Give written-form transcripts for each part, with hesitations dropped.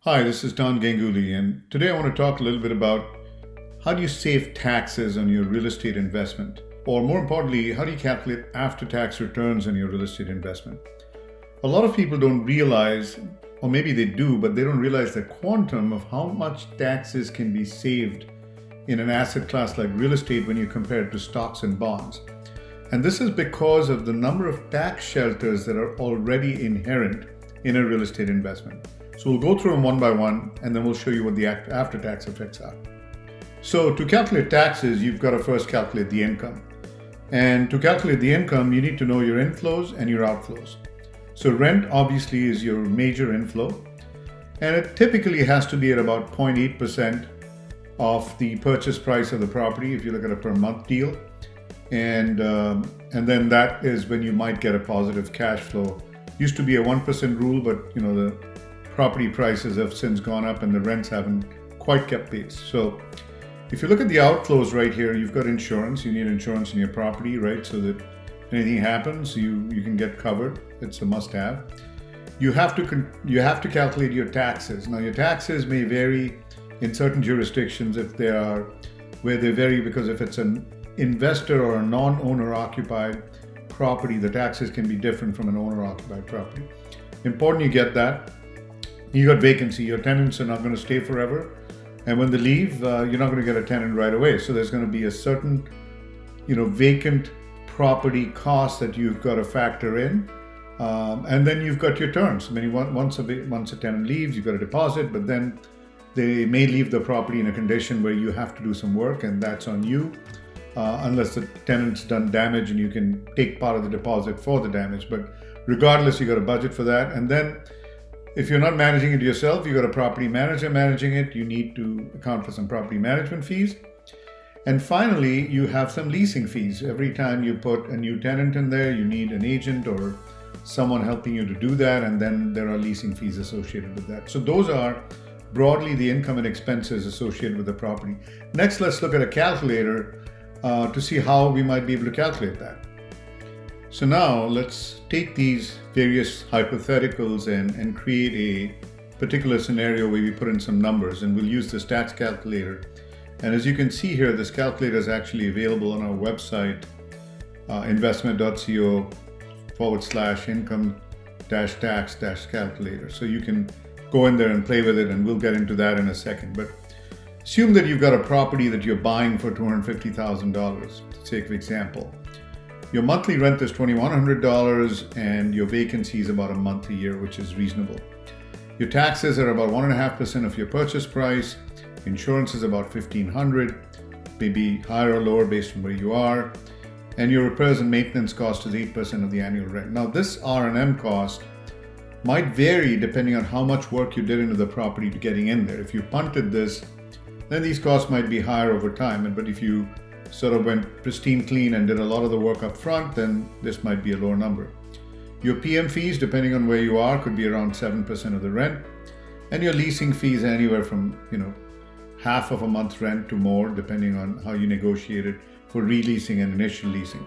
Hi, this is Don Ganguly, and today I want to talk a little bit about how do you save taxes on your real estate investment? Or more importantly, how do you calculate after-tax returns on your real estate investment? A lot of people don't realize, or maybe they do, but they don't realize the quantum of how much taxes can be saved in an asset class like real estate when you compare it to stocks and bonds. And this is because of the number of tax shelters that are already inherent in a real estate investment. So we'll go through them one by one, and then we'll show you what the after-tax effects are. So to calculate taxes, you've got to first calculate the income. And to calculate the income, you need to know your inflows and your outflows. So rent obviously is your major inflow, and it typically has to be at about 0.8% of the purchase price of the property if you look at a per month deal. And then that is when you might get a positive cash flow. Used to be a 1% rule, but the property prices have since gone up and the rents haven't quite kept pace. So if you look at the outflows right here, you've got insurance. You need insurance in your property, right? So that if anything happens, you can get covered. It's a must-have. You have to calculate your taxes. Now your taxes may vary in certain jurisdictions where they vary because if it's an investor or a non-owner occupied property, the taxes can be different from an owner occupied property. Important you get that. You got vacancy. Your tenants are not going to stay forever, and when they leave, you're not going to get a tenant right away. So there's going to be a certain, vacant property cost that you've got to factor in, and then you've got your turns. I mean, once a tenant leaves, you've got a deposit, but then they may leave the property in a condition where you have to do some work, and that's on you, unless the tenant's done damage, and you can take part of the deposit for the damage. But regardless, you got a budget for that, and then if you're not managing it yourself, you've got a property manager managing it. You need to account for some property management fees. And finally, you have some leasing fees. Every time you put a new tenant in there, you need an agent or someone helping you to do that. And then there are leasing fees associated with that. So those are broadly the income and expenses associated with the property. Next, let's look at a calculator to see how we might be able to calculate that. So now let's take these various hypotheticals and create a particular scenario where we put in some numbers, and we'll use this tax calculator. And as you can see here, this calculator is actually available on our website, investment.co/income-tax-calculator. So you can go in there and play with it, and we'll get into that in a second. But assume that you've got a property that you're buying for $250,000, for the sake of example. Your monthly rent is $2,100 and your vacancy is about a month a year, which is reasonable. Your taxes are about 1.5% of your purchase price. Insurance is about $1,500, maybe higher or lower based on where you are. And your repairs and maintenance cost is 8% of the annual rent. Now this R&M cost might vary depending on how much work you did into the property to getting in there. If you punted this, then these costs might be higher over time. But if you sort of went pristine clean and did a lot of the work up front, then this might be a lower number. Your PM fees, depending on where you are, could be around 7% of the rent. And your leasing fees are anywhere from, half of a month's rent to more, depending on how you negotiate it for releasing and initial leasing.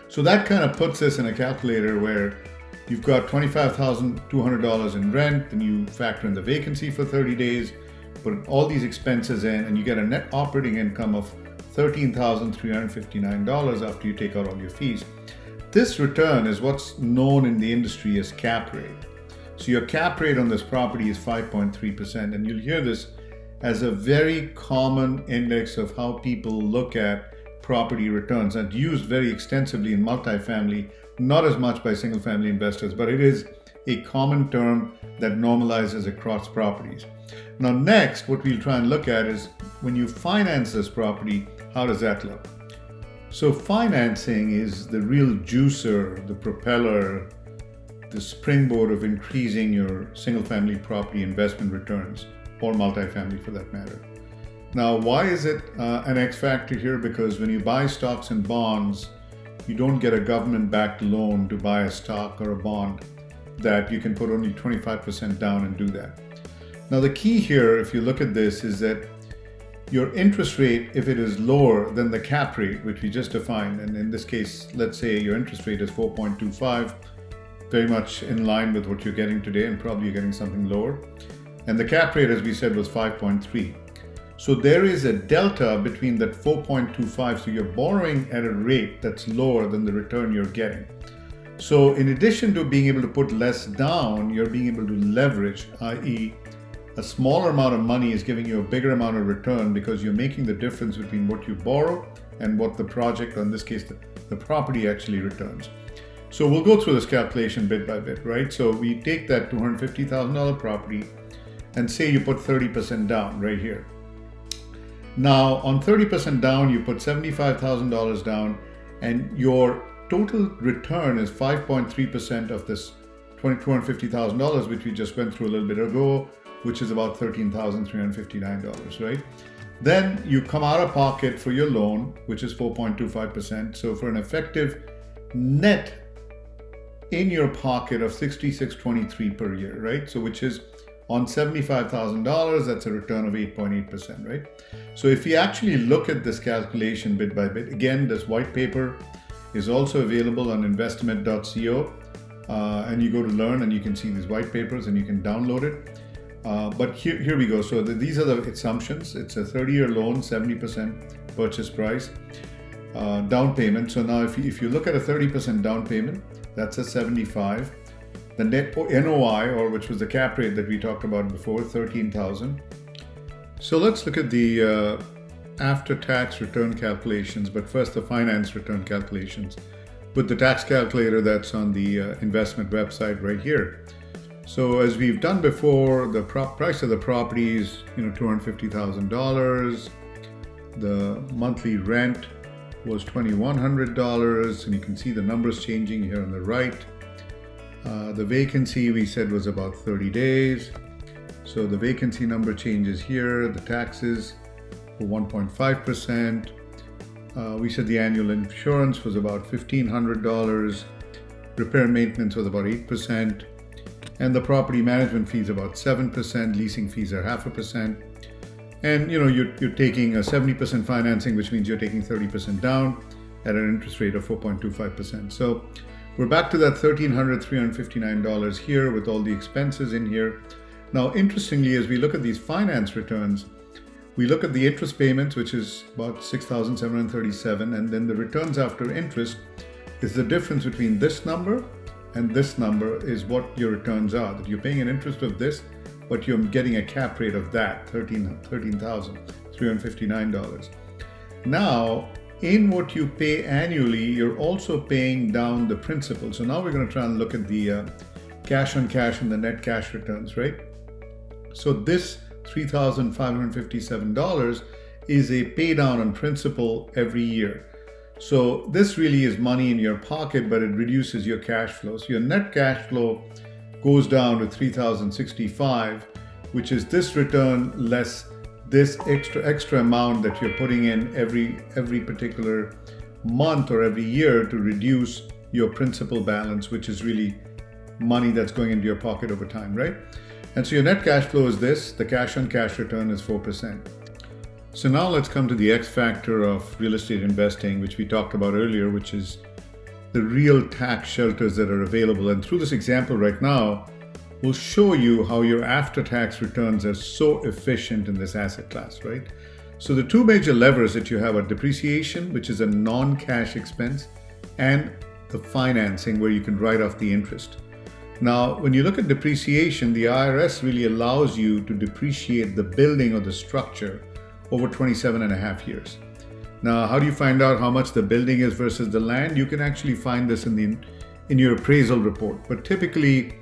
So that kind of puts us in a calculator where you've got $25,200 in rent, and you factor in the vacancy for 30 days, put all these expenses in, and you get a net operating income of $13,359 after you take out all your fees. This return is what's known in the industry as cap rate. So your cap rate on this property is 5.3%, and you'll hear this as a very common index of how people look at property returns, and used very extensively in multifamily, not as much by single family investors, but it is a common term that normalizes across properties. Now next, what we'll try and look at is when you finance this property, how does that look? So financing is the real juicer, the propeller, the springboard of increasing your single family property investment returns, or multifamily for that matter. Now, why is it an X factor here? Because when you buy stocks and bonds, you don't get a government-backed loan to buy a stock or a bond that you can put only 25% down and do that. Now, the key here, if you look at this, is that your interest rate, if it is lower than the cap rate, which we just defined, and in this case, let's say your interest rate is 4.25, very much in line with what you're getting today, and probably you're getting something lower. And the cap rate, as we said, was 5.3. So there is a delta between that 4.25. So you're borrowing at a rate that's lower than the return you're getting. So in addition to being able to put less down, you're being able to leverage, i.e. a smaller amount of money is giving you a bigger amount of return because you're making the difference between what you borrow and what the project, or in this case, the property actually returns. So we'll go through this calculation bit by bit, right? So we take that $250,000 property and say you put 30% down right here. Now on 30% down, you put $75,000 down, and your total return is 5.3% of this $250,000, which we just went through a little bit ago, which is about $13,359, right? Then you come out of pocket for your loan, which is 4.25%. So for an effective net in your pocket of $66.23 per year, right? So which is on $75,000, that's a return of 8.8%, right? So if you actually look at this calculation bit by bit, again, this white paper is also available on investment.co, and you go to learn and you can see these white papers and you can download it. But here we go. So these are the assumptions. It's a 30-year loan, 70% purchase price, down payment. So now if you look at a 30% down payment, that's a 75. The net NOI, or which was the cap rate that we talked about before, 13,000. So let's look at the after-tax return calculations, but first the finance return calculations with the tax calculator that's on the investment website right here. So as we've done before, the price of the property is $250,000. The monthly rent was $2,100, and you can see the numbers changing here on the right. The vacancy we said was about 30 days. So the vacancy number changes here. The taxes were 1.5%. We said the annual insurance was about $1,500. Repair and maintenance was about 8%. And the property management fees about 7%. Leasing fees are 0.5%. And you're taking a 70% financing, which means you're taking 30% down at an interest rate of 4.25%. So we're back to that $1,359 here with all the expenses in here. Now, interestingly, as we look at these finance returns, we look at the interest payments, which is about $6,737, and then the returns after interest is the difference between this number and this number is what your returns are. That you're paying an interest of this, but you're getting a cap rate of that, $13,359. Now, in what you pay annually, you're also paying down the principal. So now we're going to try and look at the cash on cash and the net cash returns, right? So this $3,557 is a pay down on principal every year. So this really is money in your pocket, but it reduces your cash flow. So your net cash flow goes down to $3,065, which is this return less this extra amount that you're putting in every particular month or every year to reduce your principal balance, which is really money that's going into your pocket over time, right? And so your net cash flow is this. The cash on cash return is 4%. So now let's come to the X factor of real estate investing, which we talked about earlier, which is the real tax shelters that are available. And through this example right now, we'll show you how your after-tax returns are so efficient in this asset class, right? So the two major levers that you have are depreciation, which is a non-cash expense, and the financing, where you can write off the interest. Now, when you look at depreciation, the IRS really allows you to depreciate the building or the structure over 27 and a half years. Now, how do you find out how much the building is versus the land? You can actually find this in your appraisal report. But typically,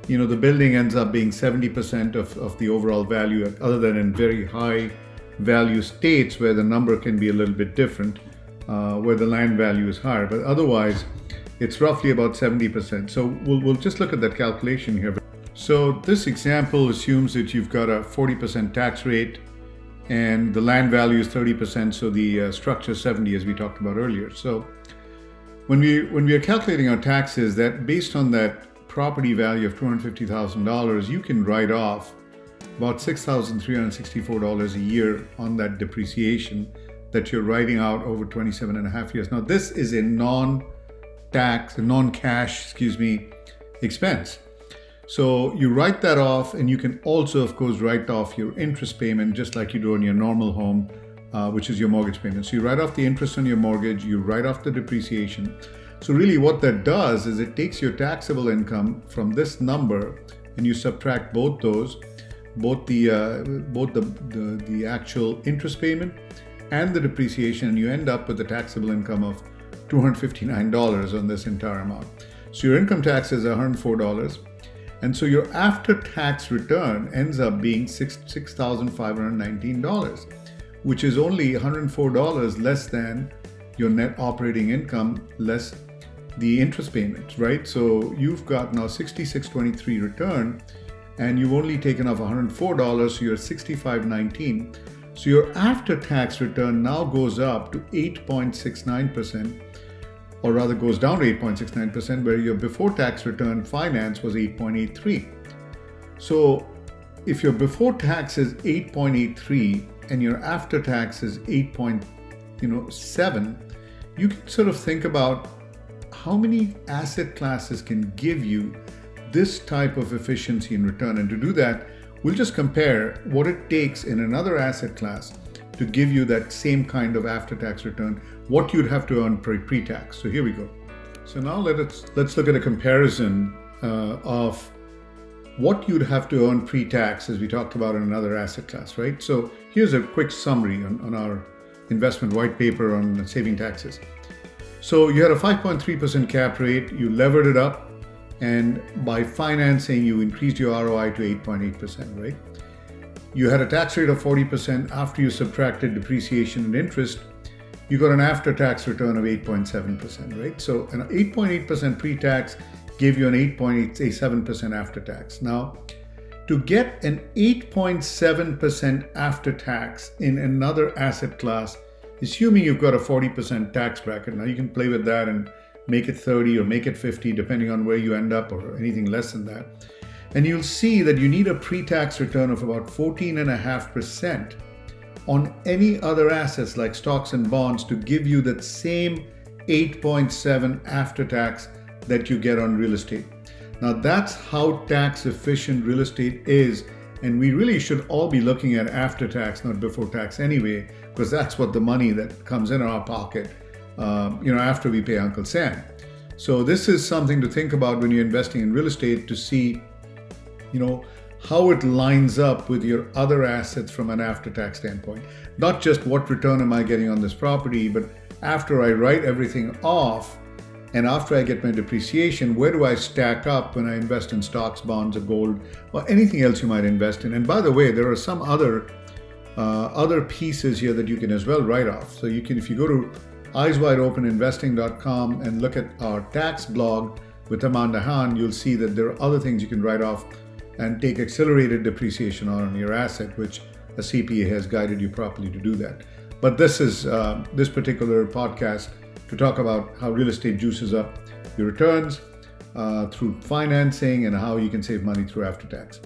the building ends up being 70% of the overall value, other than in very high value states where the number can be a little bit different, where the land value is higher. But otherwise, it's roughly about 70%. So we'll just look at that calculation here. So this example assumes that you've got a 40% tax rate and the land value is 30%, so the structure is 70, as we talked about earlier. So when we are calculating our taxes, that based on that property value of $250,000, you can write off about $6,364 a year on that depreciation that you're writing out over 27 and a half years. Now, this is a non-cash expense. So you write that off, and you can also, of course, write off your interest payment just like you do on your normal home, which is your mortgage payment. So you write off the interest on your mortgage, you write off the depreciation. So really what that does is it takes your taxable income from this number and you subtract both those, both the actual interest payment and the depreciation, and you end up with a taxable income of $259 on this entire amount. So your income tax is $104. And so your after-tax return ends up being $6,519, which is only $104 less than your net operating income less the interest payment, right? So you've got now $66.23 return, and you've only taken off $104, so you're $65.19. So your after-tax return now goes up to 8.69%. Or rather goes down to 8.69%, where your before-tax return finance was 8.83. So if your before-tax is 8.83 and your after-tax is 8.7, you can sort of think about how many asset classes can give you this type of efficiency in return. And to do that, we'll just compare what it takes in another asset class to give you that same kind of after-tax return, what you'd have to earn pre-tax. So here we go. So now let's look at a comparison of what you'd have to earn pre-tax, as we talked about in another asset class, right? So here's a quick summary on our investment white paper on saving taxes. So you had a 5.3% cap rate, you levered it up, and by financing, you increased your ROI to 8.8%, right? You had a tax rate of 40% after you subtracted depreciation and interest. You got an after-tax return of 8.7%, right? So an 8.8% pre-tax gave you an 8.87% after-tax. Now, to get an 8.7% after-tax in another asset class, assuming you've got a 40% tax bracket, now you can play with that and make it 30 or make it 50, depending on where you end up, or anything less than that. And you'll see that you need a pre-tax return of about 14.5% on any other assets like stocks and bonds to give you that same 8.7 after tax that you get on real estate. Now that's how tax efficient real estate is, and we really should all be looking at after tax, not before tax anyway, because that's what the money that comes in our pocket, after we pay Uncle Sam. So this is something to think about when you're investing in real estate, to see how it lines up with your other assets from an after-tax standpoint. Not just what return am I getting on this property, but after I write everything off and after I get my depreciation, where do I stack up when I invest in stocks, bonds, or gold, or anything else you might invest in? And by the way, there are some other pieces here that you can as well write off. So you can, if you go to eyeswideopeninvesting.com and look at our tax blog with Amanda Han, you'll see that there are other things you can write off and take accelerated depreciation on your asset, which a CPA has guided you properly to do that. But this is this particular podcast to talk about how real estate juices up your returns through financing and how you can save money through after tax.